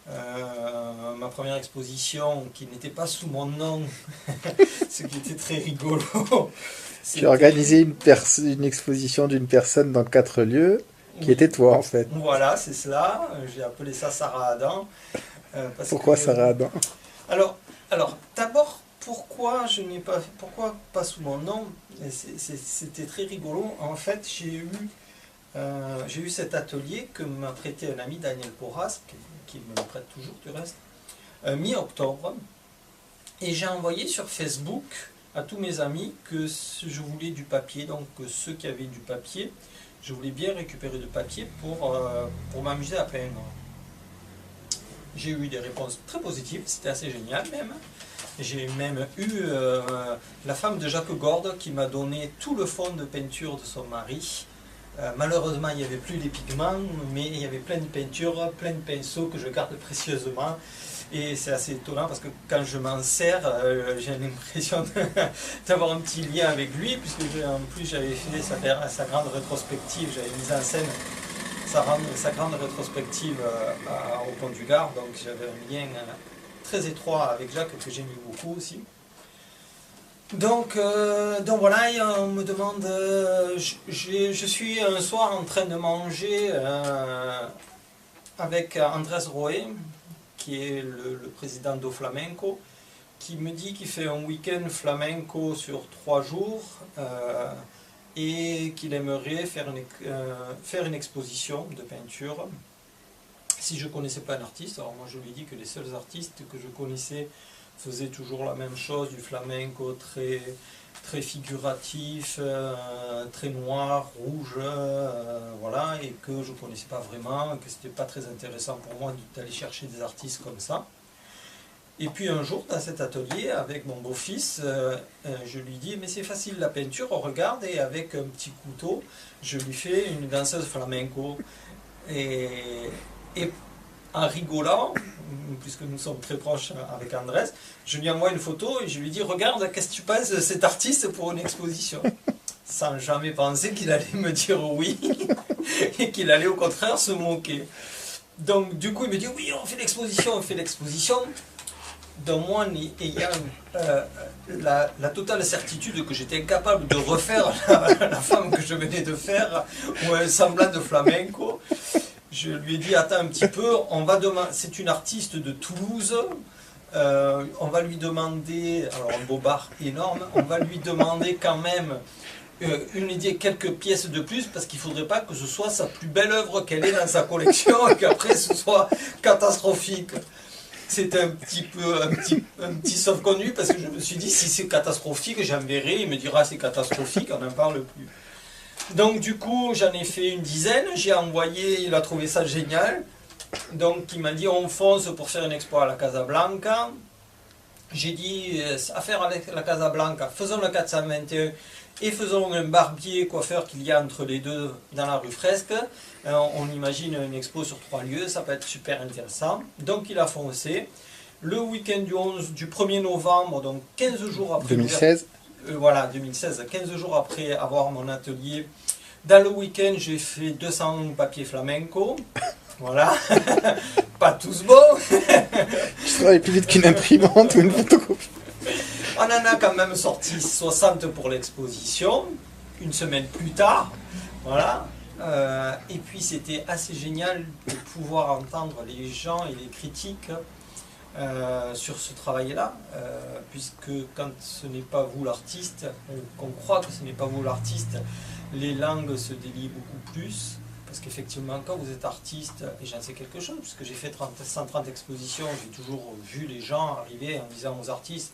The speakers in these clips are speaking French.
ma première exposition qui n'était pas sous mon nom, ce qui était très rigolo. Tu as organisé une exposition d'une personne dans 4 lieux, qui était toi en fait. Voilà, c'est cela. J'ai appelé ça Sarah Adam. Pourquoi Sarah Adam? Alors d'abord, pourquoi pas sous mon nom? C'était très rigolo. En fait, j'ai eu cet atelier que m'a prêté un ami, Daniel Porras, qui me le prête toujours du reste, mi-octobre. Et j'ai envoyé sur Facebook à tous mes amis que je voulais du papier, donc ceux qui avaient du papier, je voulais bien récupérer du papier pour m'amuser à peindre. J'ai eu des réponses très positives, c'était assez génial même. J'ai même eu la femme de Jacques Gorde qui m'a donné tout le fond de peinture de son mari. Malheureusement, il n'y avait plus les pigments, mais il y avait plein de peintures, plein de pinceaux que je garde précieusement. Et c'est assez étonnant parce que quand je m'en sers, j'ai l'impression d'avoir un petit lien avec lui, puisque en plus j'avais fait sa grande rétrospective, j'avais mis en scène sa grande rétrospective au Pont du Gard, donc j'avais un lien très étroit avec Jacques que j'aime beaucoup aussi. Donc voilà, et on me demande, je suis un soir en train de manger avec Andrés Roé, qui est le président do Flamenco, qui me dit qu'il fait un week-end flamenco sur 3 jours et qu'il aimerait faire une exposition de peinture. Si je ne connaissais pas un artiste, alors moi je lui ai dit que les seuls artistes que je connaissais faisaient toujours la même chose, du flamenco très, très figuratif, très noir, rouge, voilà, et que je ne connaissais pas vraiment, que c'était pas très intéressant pour moi d'aller chercher des artistes comme ça. Et puis un jour, dans cet atelier, avec mon beau-fils, je lui dis, mais c'est facile la peinture, regarde, et avec un petit couteau, je lui fais une danseuse flamenco. Et en rigolant, puisque nous sommes très proches avec Andrés, je lui envoie une photo et je lui dis, regarde, qu'est-ce que tu penses de cet artiste pour une exposition? Sans jamais penser qu'il allait me dire oui, et qu'il allait au contraire se moquer. Donc du coup il me dit, oui, on fait l'exposition. Donc moi, ayant la totale certitude que j'étais incapable de refaire la femme que je venais de faire, ou un semblant de flamenco, je lui ai dit, attends un petit peu, c'est une artiste de Toulouse, on va lui demander, alors un beau bar énorme, on va lui demander quand même quelques pièces de plus, parce qu'il ne faudrait pas que ce soit sa plus belle œuvre qu'elle ait dans sa collection, et qu'après ce soit catastrophique. C'était un petit sauf-connu, parce que je me suis dit, si c'est catastrophique, j'enverrai, il me dira c'est catastrophique, on n'en parle plus. Donc du coup, j'en ai fait une dizaine, j'ai envoyé, il a trouvé ça génial. Donc il m'a dit, on fonce pour faire une expo à la Casablanca. J'ai dit, affaire avec la Casablanca, faisons le 421 et faisons un barbier coiffeur qu'il y a entre les deux dans la rue Fresque. On imagine une expo sur 3 lieux, ça peut être super intéressant. Donc il a foncé. Le week-end du 1er novembre, donc 15 jours après... 2016 voilà, 2016, 15 jours après avoir mon atelier. Dans le week-end, j'ai fait 200 papiers flamenco. Voilà. Pas tous bons. Je travaille plus vite qu'une imprimante ou une photocopie. On en a quand même sorti 60 pour l'exposition, une semaine plus tard. Voilà. Et puis c'était assez génial de pouvoir entendre les gens et les critiques sur ce travail-là, puisque quand ce n'est pas vous l'artiste, qu'on croit que ce n'est pas vous l'artiste, les langues se délient beaucoup plus, parce qu'effectivement quand vous êtes artiste, et j'en sais quelque chose, puisque j'ai fait 130 expositions, j'ai toujours vu les gens arriver en disant aux artistes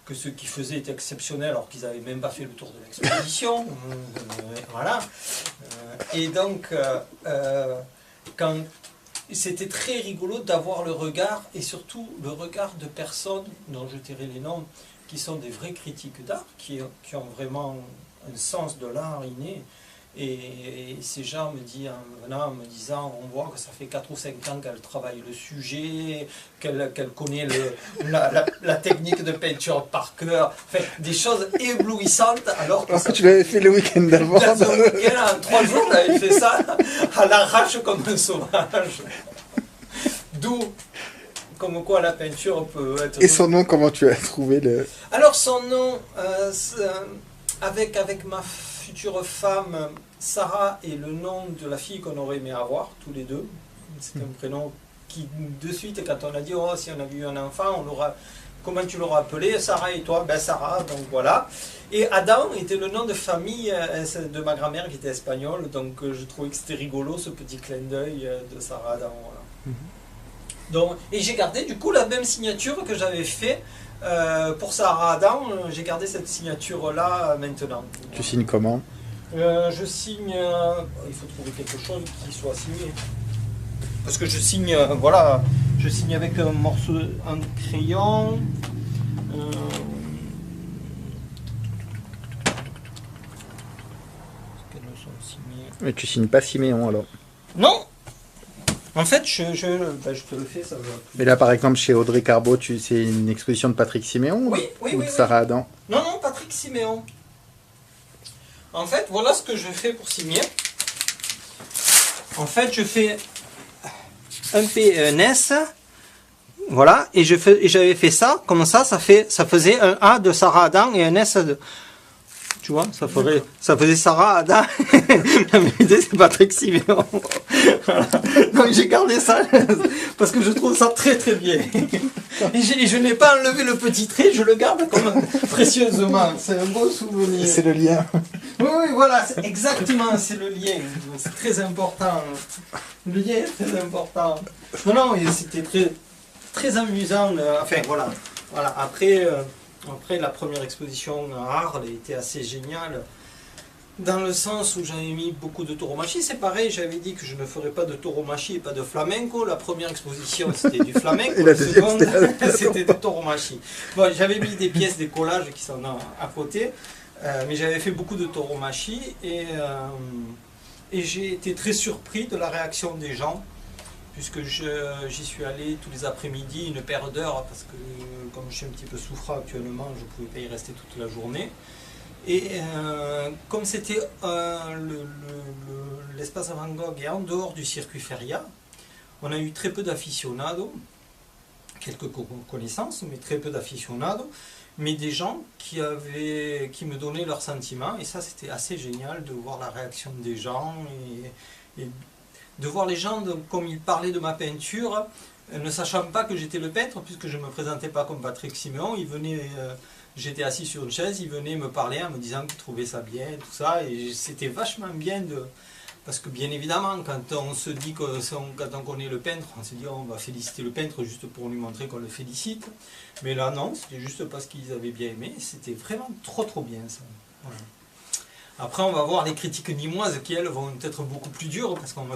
que ce qu'ils faisaient était exceptionnel alors qu'ils n'avaient même pas fait le tour de l'exposition. Voilà. Et donc, c'était très rigolo d'avoir le regard, et surtout le regard de personnes dont je tairai les noms, qui sont des vrais critiques d'art, qui ont vraiment un sens de l'art inné. Et ces gens me disent, en venant, en me disant, on voit que ça fait 4 ou 5 ans qu'elle travaille le sujet, qu'elle connaît la technique de peinture par cœur, enfin, des choses éblouissantes, alors que tu l'avais fait le week-end d'avant. Dans un week-end, en 3 jours, j'avais fait ça à l'arrache comme un sauvage. D'où comme quoi la peinture peut être... Et son nom, comment tu as trouvé le... Alors son nom, avec ma future femme, Sarah, est le nom de la fille qu'on aurait aimé avoir, tous les deux. C'est un prénom qui, de suite, quand on a dit, oh, si on avait eu un enfant, on l'aura... Comment tu l'auras appelé? Sarah et toi? Ben Sarah, donc voilà. Et Adam était le nom de famille de ma grand-mère qui était espagnole, donc je trouvais que c'était rigolo ce petit clin d'œil de Sarah Adam. Voilà. Donc, et j'ai gardé du coup la même signature que j'avais fait pour Sarah Adam, j'ai gardé cette signature-là maintenant. Tu signes comment? Je signe, il faut trouver quelque chose qui soit signé. Parce que je signe, voilà, je signe avec un morceau, un crayon. Mais tu signes pas Siméon alors? Non. En fait, je te le fais, ça va. Mais là, par exemple, chez Audrey Carbeau, c'est une exposition de Patrick Siméon ou de Sarah Adam? Non, non, Patrick Siméon. En fait, voilà ce que je fais pour signer. En fait, je fais un P et un S. Voilà, et j'avais fait ça, comme ça, ça faisait un A de Sarah Adam et un S de... Tu vois, ça faisait Sarah Adam. La vérité, c'est Patrick Siméon. Voilà. Donc j'ai gardé ça parce que je trouve ça très très bien. Et je n'ai pas enlevé le petit trait, je le garde comme précieusement. C'est un beau souvenir. C'est le lien. Oui, oui, voilà, exactement, c'est le lien. C'est très important. Le lien est très important. Non, non, c'était très, très amusant. Enfin, voilà. Voilà. Après, la première exposition à Arles était assez géniale. Dans le sens où j'avais mis beaucoup de tauromachie, c'est pareil, j'avais dit que je ne ferais pas de tauromachie et pas de flamenco. La première exposition c'était du flamenco, et la seconde c'était de tauromachie. Bon, j'avais mis des pièces, des collages qui sont à côté, mais j'avais fait beaucoup de tauromachie et j'ai été très surpris de la réaction des gens, puisque j'y suis allé tous les après-midi, une paire d'heures, parce que comme je suis un petit peu souffrant actuellement, je ne pouvais pas y rester toute la journée. Et comme c'était l'espace Van Gogh est en dehors du circuit Feria, on a eu très peu d'aficionados, quelques connaissances, mais très peu d'aficionados, mais des gens qui me donnaient leurs sentiments, et ça c'était assez génial de voir la réaction des gens, et de voir les gens comme ils parlaient de ma peinture, ne sachant pas que j'étais le peintre, puisque je ne me présentais pas comme Patrick Siméon, ils venaient... J'étais assis sur une chaise, ils venaient me parler en me disant qu'ils trouvaient ça bien, tout ça, et c'était vachement bien parce que bien évidemment, quand on se dit quand on connaît le peintre, on se dit on va féliciter le peintre juste pour lui montrer qu'on le félicite. Mais là non, c'était juste parce qu'ils avaient bien aimé, c'était vraiment trop trop bien ça. Voilà. Après on va voir les critiques nîmoises qui elles vont être beaucoup plus dures parce qu'on va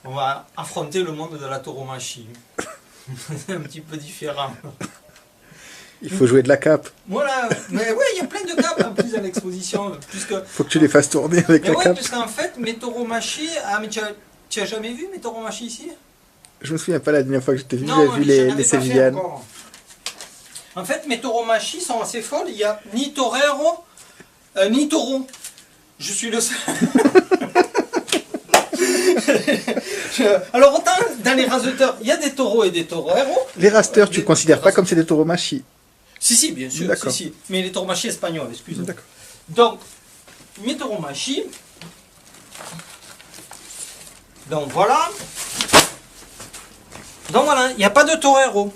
on va affronter le monde de la tauromachie. C'est un petit peu différent. Il faut jouer de la cape. Voilà, mais oui, il y a plein de capes en plus à l'exposition. Faut que tu les fasses tourner avec la cape. Puisqu'en fait, mes tauromachie... Ah, mais tu as jamais vu mes tauromachie ici? Je me souviens pas la dernière fois que je t'ai vu, j'avais vu les Sévillanes. En fait, mes tauromachie sont assez folles. Il n'y a ni torero, ni taureau. Je suis le seul. Alors, autant dans les raseteurs, il y a des taureaux et des toreros. Les rasteurs, tu ne considères pas comme c'est des tauromachie? Si, bien sûr, si. Mais les tauromachie espagnols, excusez-moi. D'accord. Donc, mes tauromachie. Donc voilà, il n'y a pas de torero.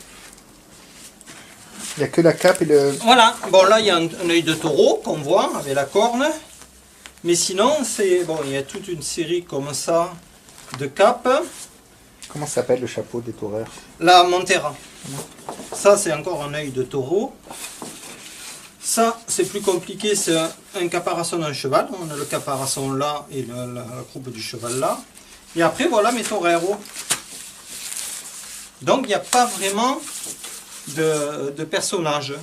Il n'y a que la cape et le... Voilà, bon là il y a un œil de taureau qu'on voit avec la corne. Mais sinon, il y a toute une série comme ça de capes. Comment s'appelle le chapeau des taureurs? La montera. Ça c'est encore un œil de taureau. Ça c'est plus compliqué, c'est un caparasson d'un cheval. On a le caparasson là et la croupe du cheval là. Et après voilà mes toreros. Donc il n'y a pas vraiment de personnages.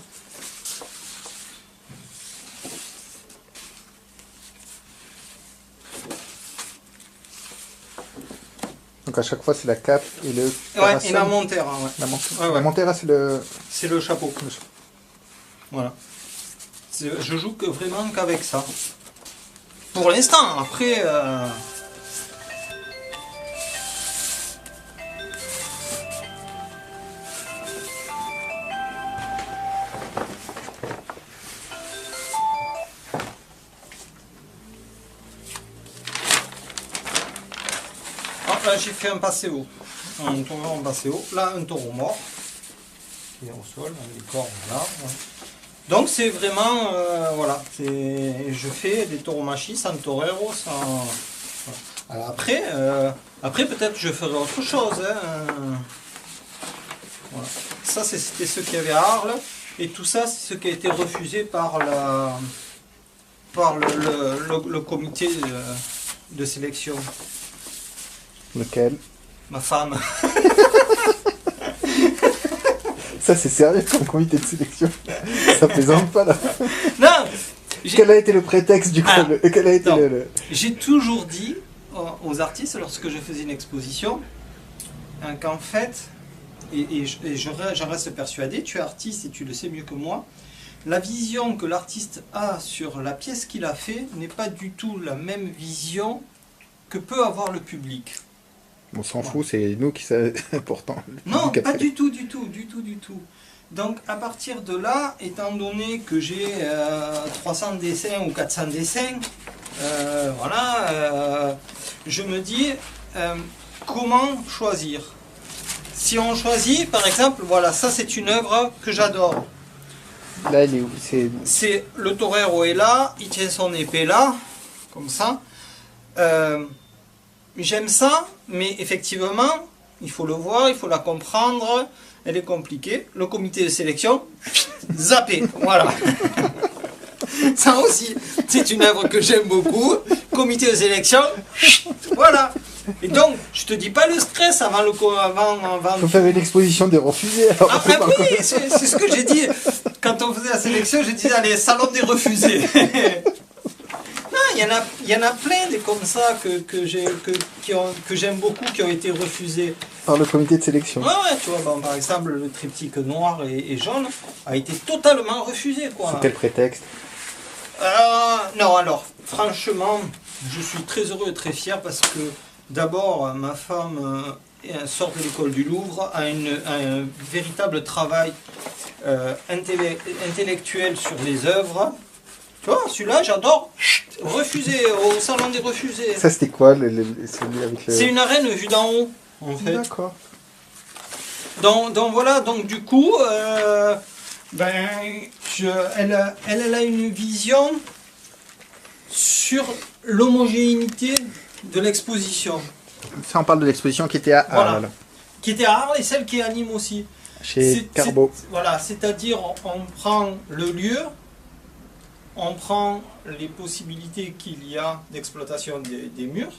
Donc à chaque fois c'est la cape et le... Ouais, et la montera. Ouais. La montera c'est le... C'est le chapeau. Voilà. Je joue vraiment qu'avec ça. Pour l'instant, après... là j'ai fait un passéo. Un taureau en passéo. Là, un taureau mort. Qui est au sol, les corps, voilà. Donc c'est vraiment, voilà. Je fais des taureaux machis sans torero, sans... Voilà. Alors après peut-être je ferai autre chose. Hein. Voilà. Ça c'était ce qu'il y avait à Arles. Et tout ça, c'est ce qui a été refusé par le comité de sélection. Lequel? Ma femme. Ça, c'est sérieux comme comité de sélection. Ça plaisante pas, là. Non. Quel a été le prétexte, du coup? Quel a été J'ai toujours dit aux artistes, lorsque je faisais une exposition, qu'en fait... Et j'en reste persuadé, tu es artiste et tu le sais mieux que moi, la vision que l'artiste a sur la pièce qu'il a fait n'est pas du tout la même vision que peut avoir le public. On s'en fout, c'est nous qui sommes importants. Non, pas du tout. Donc à partir de là, étant donné que j'ai 300 dessins ou 400 dessins, je me dis comment choisir. Si on choisit, par exemple, voilà, ça c'est une œuvre que j'adore. Là, elle est où? C'est le torero est là, il tient son épée là, comme ça. J'aime ça, mais effectivement, il faut le voir, il faut la comprendre. Elle est compliquée. Le comité de sélection, zappé, voilà. Ça aussi, c'est une œuvre que j'aime beaucoup. Comité de sélection, voilà. Et donc, je te dis pas le stress avant le... Il faut faire une exposition des refusés. Alors oui, c'est ce que j'ai dit. Quand on faisait la sélection, j'ai dit, allez, salon des refusés. Non, il y en a plein des comme ça que j'aime beaucoup, qui ont été refusés. Par le comité de sélection. Ouais, tu vois, par exemple, le triptyque noir et jaune a été totalement refusé, quoi. Sous quel prétexte? Non, alors, franchement, je suis très heureux et très fier parce que d'abord, ma femme sort de l'école du Louvre, a un véritable travail intellectuel sur les œuvres. Tu vois, celui-là, j'adore. Refusé, au salon des refusés. Ça, c'était quoi celui avec le... C'est une arène vue d'en haut, en fait. D'accord. Donc voilà, donc du coup, elle a une vision sur l'homogénéité de l'exposition. Ça, on parle de l'exposition qui était à voilà. Arles. Qui était à Arles et celle qui est à Nîmes aussi. Chez Carbo. Voilà, c'est-à-dire on prend le lieu, on prend les possibilités qu'il y a d'exploitation des murs,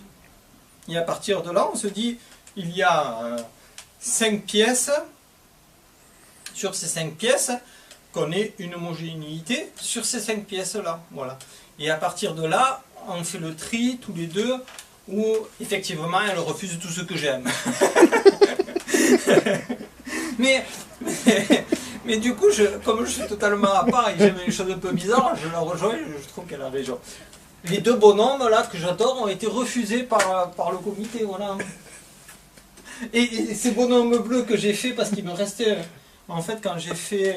et à partir de là, on se dit, il y a 5 pièces, sur ces 5 pièces, qu'on ait une homogénéité sur ces 5 pièces-là. Voilà. Et à partir de là, on fait le tri tous les deux, où effectivement elle refuse tout ce que j'aime. mais du coup, comme je suis totalement à part et que j'aime une chose un peu bizarre, je la rejoins et je trouve qu'elle a raison. Les deux bonhommes là que j'adore ont été refusés par le comité. Voilà. Et ces bonhommes bleus que j'ai fait parce qu'il me restait, en fait, quand j'ai fait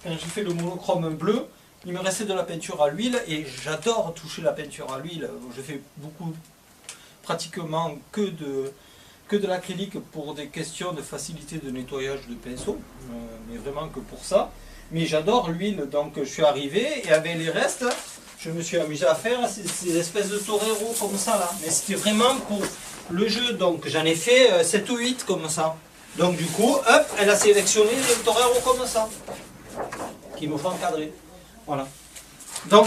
le monochrome bleu, il me restait de la peinture à l'huile et j'adore toucher la peinture à l'huile. Je fais pratiquement que de l'acrylique pour des questions de facilité de nettoyage de pinceau, mais vraiment que pour ça. Mais j'adore l'huile, donc je suis arrivé et avec les restes, je me suis amusé à faire ces espèces de toreros comme ça là. Mais c'était vraiment pour le jeu, donc j'en ai fait 7 ou 8 comme ça. Donc du coup, hop, elle a sélectionné les toreros comme ça, qui me font encadrer. Voilà. Donc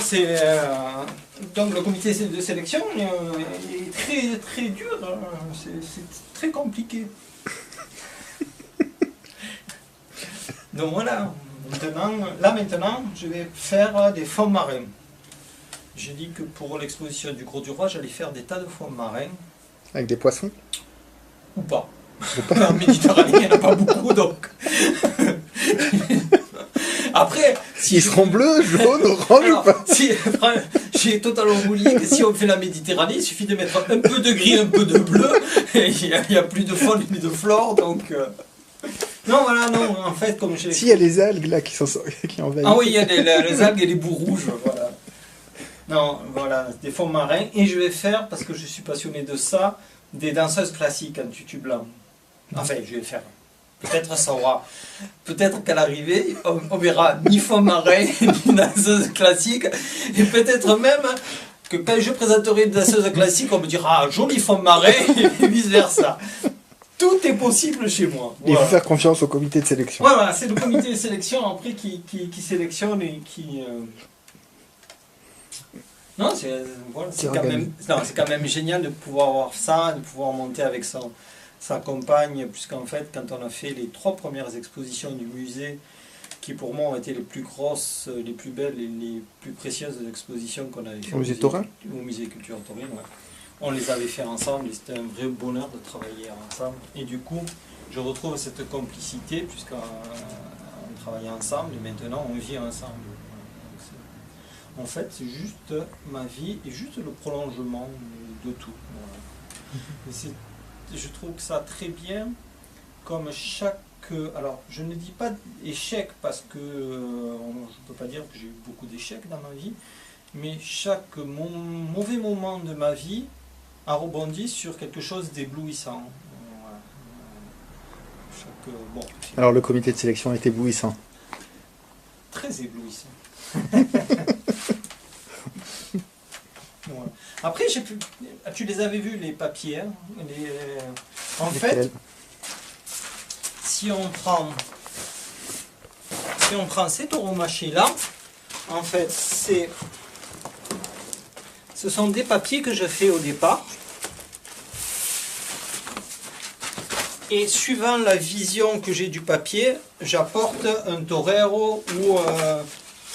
donc le comité de sélection est très très dur, c'est très compliqué. Donc voilà, maintenant je vais faire des fonds marins. J'ai dit que pour l'exposition du Gros du Roi, j'allais faire des tas de fonds marins. Avec des poissons? Ou pas. En Méditerranée, il n'y en a pas beaucoup donc. Après, ils seront bleus, jaunes, orange ou pas? J'ai totalement oublié que si on fait la Méditerranée, il suffit de mettre un peu de gris, un peu de bleu, et il n'y a plus de faune mais de flore, donc... Non, voilà, non, en fait, comme j'ai... Si, il y a les algues là qui envahissent. Ah oui, il y a les algues et les boues rouges, voilà. Non, voilà, des fonds marins, et je vais faire, parce que je suis passionné de ça, des danseuses classiques en tutu blanc. Enfin, je vais faire. Peut-être ça aura. Peut-être qu'à l'arrivée, on verra ni fond marin, ni danseuse classique. Et peut-être même que quand je présenterai une danseuse classique, on me dira ah, joli fond marin, et vice versa. Tout est possible chez moi. Il faut faire confiance au comité de sélection. Ouais, voilà, c'est le comité de sélection après qui sélectionne et qui. Non, c'est voilà, quand même génial de pouvoir avoir ça, de pouvoir monter avec sa compagne, puisqu'en fait, quand on a fait les 3 premières expositions du musée, qui pour moi ont été les plus grosses, les plus belles et les plus précieuses expositions qu'on avait fait au musée Taurin, au musée Culture Taurin, ouais. On les avait fait ensemble et c'était un vrai bonheur de travailler ensemble. Et du coup, je retrouve cette complicité, puisqu'on travaille ensemble et maintenant on vit ensemble. En fait, c'est juste ma vie et juste le prolongement de tout. Voilà. Je trouve que ça très bien, comme chaque... Alors, je ne dis pas échec parce que je ne peux pas dire que j'ai eu beaucoup d'échecs dans ma vie, mais chaque mauvais moment de ma vie a rebondi sur quelque chose d'éblouissant. Voilà. Bon, alors, le comité de sélection est éblouissant. Très éblouissant. Voilà. Après, tu les avais vus, les papiers. Hein, en fait, si on prend ces tauromachis-là, en fait, ce sont des papiers que je fais au départ. Et suivant la vision que j'ai du papier, j'apporte un torero ou...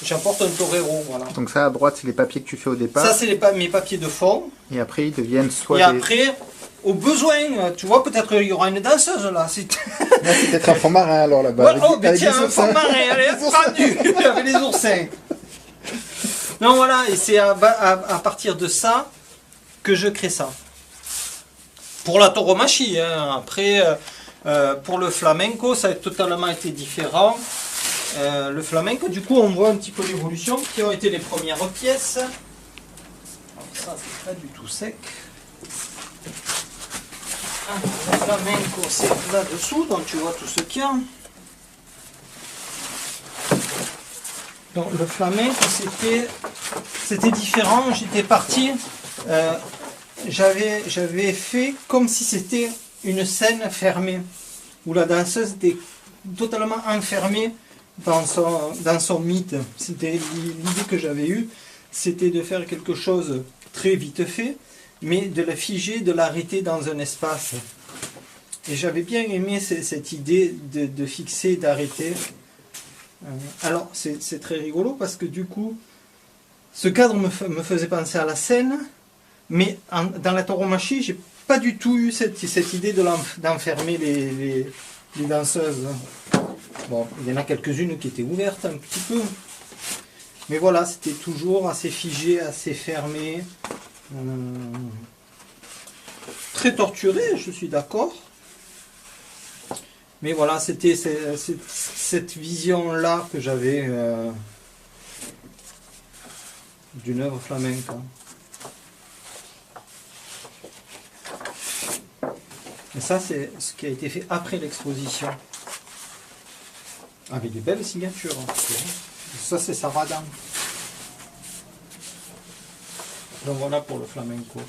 j'apporte un torero, voilà. Donc ça à droite, c'est les papiers que tu fais au départ. Ça, c'est mes papiers de fond. Et après, ils deviennent soit et après, au besoin, tu vois, peut-être il y aura une danseuse là. Là, c'est peut-être un fond marin alors là-bas. Ouais, oh, mais tiens, un fond marin, allez, pendu, avec les oursins. Non, voilà, et c'est à partir de ça que je crée ça. Pour la tauromachie, hein. Après, pour le flamenco, ça a totalement été différent. Le flamenco, du coup, on voit un petit peu l'évolution, qui ont été les premières pièces. Alors ça, c'est pas du tout sec. Le flamenco, c'est là-dessous, donc tu vois tout ce qu'il y a. Donc le flamenco, c'était différent. J'étais parti, j'avais fait comme si c'était une scène fermée, où la danseuse était totalement enfermée dans son mythe. C'était l'idée que j'avais eue, c'était de faire quelque chose très vite fait, mais de la figer, de l'arrêter dans un espace. Et j'avais bien aimé cette idée de fixer, d'arrêter. Alors c'est très rigolo parce que du coup, ce cadre me faisait penser à la scène, mais dans la tauromachie, j'ai pas du tout eu cette idée d'enfermer les danseuses. Bon, il y en a quelques-unes qui étaient ouvertes un petit peu. Mais voilà, c'était toujours assez figé, assez fermé. Très torturé, je suis d'accord. Mais voilà, c'était cette vision-là que j'avais d'une œuvre flamenca. Et ça, c'est ce qui a été fait après l'exposition. Avec des belles signatures. Ça, c'est Saradan. Donc voilà pour le flamenco.